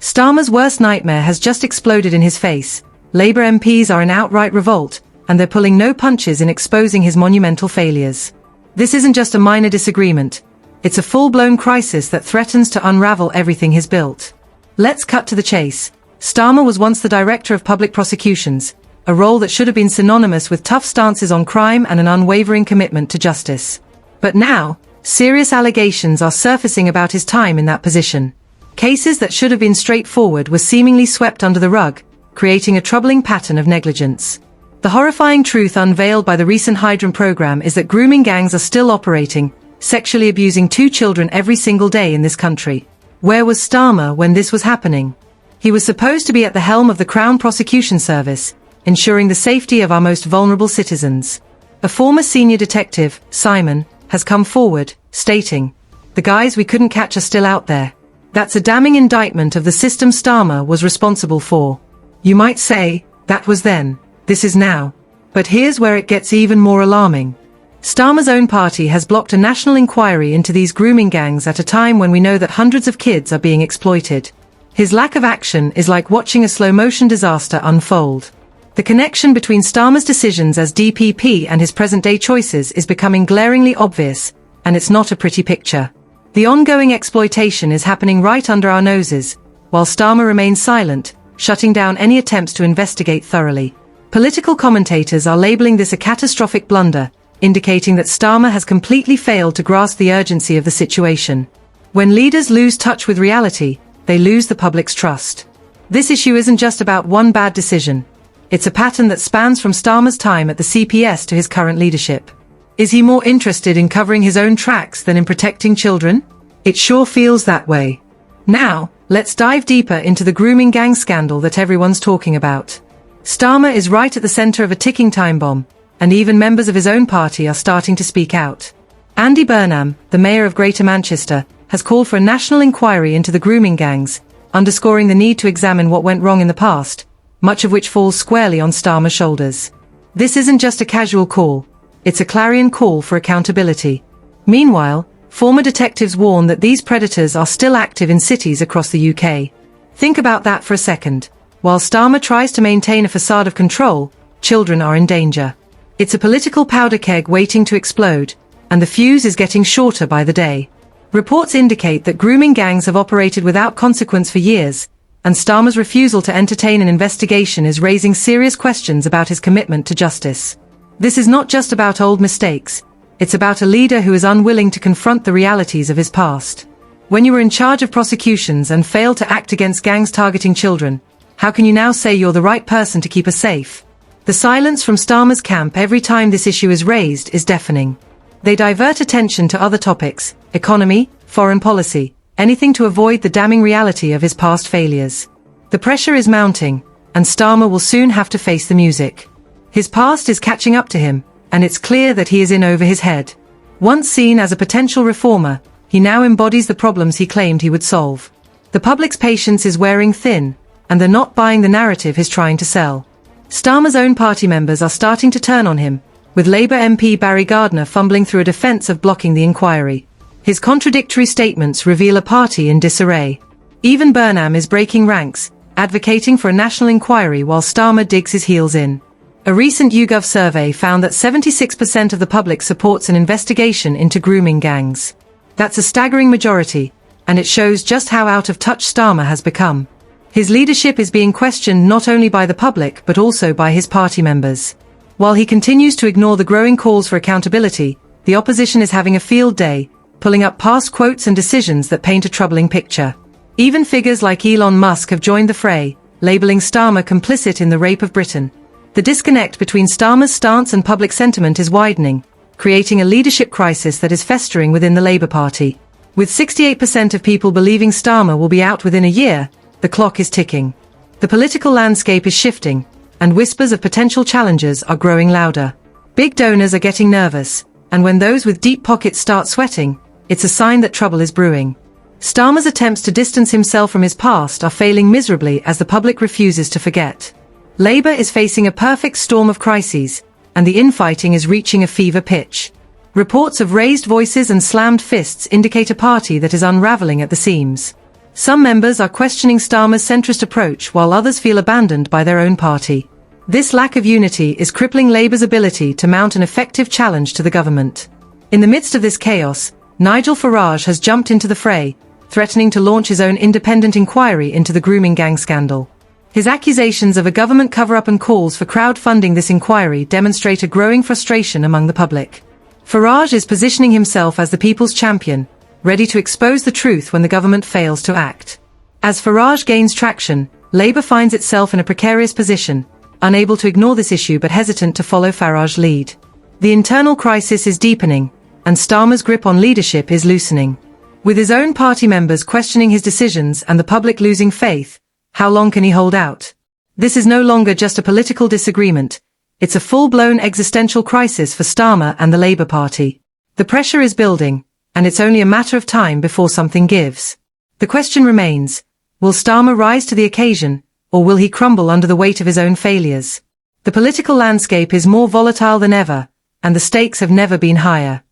Starmer's worst nightmare has just exploded in his face. Labour MPs are in outright revolt, and they're pulling no punches in exposing his monumental failures. This isn't just a minor disagreement. It's a full-blown crisis that threatens to unravel everything he's built. Let's cut to the chase. Starmer was once the Director of Public Prosecutions, a role that should have been synonymous with tough stances on crime and an unwavering commitment to justice. But now, serious allegations are surfacing about his time in that position. Cases that should have been straightforward were seemingly swept under the rug, creating a troubling pattern of negligence. The horrifying truth unveiled by the recent Hydrant program is that grooming gangs are still operating, sexually abusing 2 children every single day in this country. Where was Starmer when this was happening? He was supposed to be at the helm of the Crown Prosecution Service, ensuring the safety of our most vulnerable citizens. A former senior detective, Simon, has come forward, stating, "The guys we couldn't catch are still out there." That's a damning indictment of the system Starmer was responsible for. You might say, that was then, this is now. But here's where it gets even more alarming. Starmer's own party has blocked a national inquiry into these grooming gangs at a time when we know that hundreds of kids are being exploited. His lack of action is like watching a slow-motion disaster unfold. The connection between Starmer's decisions as DPP and his present-day choices is becoming glaringly obvious, and it's not a pretty picture. The ongoing exploitation is happening right under our noses, while Starmer remains silent, shutting down any attempts to investigate thoroughly. Political commentators are labeling this a catastrophic blunder, indicating that Starmer has completely failed to grasp the urgency of the situation. When leaders lose touch with reality, they lose the public's trust. This issue isn't just about one bad decision. It's a pattern that spans from Starmer's time at the CPS to his current leadership. Is he more interested in covering his own tracks than in protecting children? It sure feels that way. Now, let's dive deeper into the grooming gang scandal that everyone's talking about. Starmer is right at the center of a ticking time bomb, and even members of his own party are starting to speak out. Andy Burnham, the mayor of Greater Manchester, has called for a national inquiry into the grooming gangs, underscoring the need to examine what went wrong in the past, much of which falls squarely on Starmer's shoulders. This isn't just a casual call, it's a clarion call for accountability. Meanwhile, former detectives warn that these predators are still active in cities across the UK. Think about that for a second. While Starmer tries to maintain a facade of control, children are in danger. It's a political powder keg waiting to explode, and the fuse is getting shorter by the day. Reports indicate that grooming gangs have operated without consequence for years, and Starmer's refusal to entertain an investigation is raising serious questions about his commitment to justice. This is not just about old mistakes, it's about a leader who is unwilling to confront the realities of his past. When you were in charge of prosecutions and failed to act against gangs targeting children, how can you now say you're the right person to keep us safe? The silence from Starmer's camp every time this issue is raised is deafening. They divert attention to other topics, economy, foreign policy, anything to avoid the damning reality of his past failures. The pressure is mounting, and Starmer will soon have to face the music. His past is catching up to him, and it's clear that he is in over his head. Once seen as a potential reformer, he now embodies the problems he claimed he would solve. The public's patience is wearing thin, and they're not buying the narrative he's trying to sell. Starmer's own party members are starting to turn on him, with Labour MP Barry Gardner fumbling through a defence of blocking the inquiry. His contradictory statements reveal a party in disarray. Even Burnham is breaking ranks, advocating for a national inquiry while Starmer digs his heels in. A recent YouGov survey found that 76% of the public supports an investigation into grooming gangs. That's a staggering majority, and it shows just how out of touch Starmer has become. His leadership is being questioned not only by the public but also by his party members. While he continues to ignore the growing calls for accountability, the opposition is having a field day, pulling up past quotes and decisions that paint a troubling picture. Even figures like Elon Musk have joined the fray, labeling Starmer complicit in the rape of Britain. The disconnect between Starmer's stance and public sentiment is widening, creating a leadership crisis that is festering within the Labour Party. With 68% of people believing Starmer will be out within a year, the clock is ticking. The political landscape is shifting, and whispers of potential challengers are growing louder. Big donors are getting nervous, and when those with deep pockets start sweating, it's a sign that trouble is brewing. Starmer's attempts to distance himself from his past are failing miserably as the public refuses to forget. Labour is facing a perfect storm of crises, and the infighting is reaching a fever pitch. Reports of raised voices and slammed fists indicate a party that is unravelling at the seams. Some members are questioning Starmer's centrist approach while others feel abandoned by their own party. This lack of unity is crippling Labour's ability to mount an effective challenge to the government. In the midst of this chaos, Nigel Farage has jumped into the fray, threatening to launch his own independent inquiry into the grooming gang scandal. His accusations of a government cover-up and calls for crowdfunding this inquiry demonstrate a growing frustration among the public. Farage is positioning himself as the people's champion, ready to expose the truth when the government fails to act. As Farage gains traction, Labour finds itself in a precarious position, unable to ignore this issue but hesitant to follow Farage's lead. The internal crisis is deepening, and Starmer's grip on leadership is loosening. With his own party members questioning his decisions and the public losing faith, how long can he hold out? This is no longer just a political disagreement, it's a full-blown existential crisis for Starmer and the Labour Party. The pressure is building, and it's only a matter of time before something gives. The question remains, will Starmer rise to the occasion, or will he crumble under the weight of his own failures? The political landscape is more volatile than ever, and the stakes have never been higher.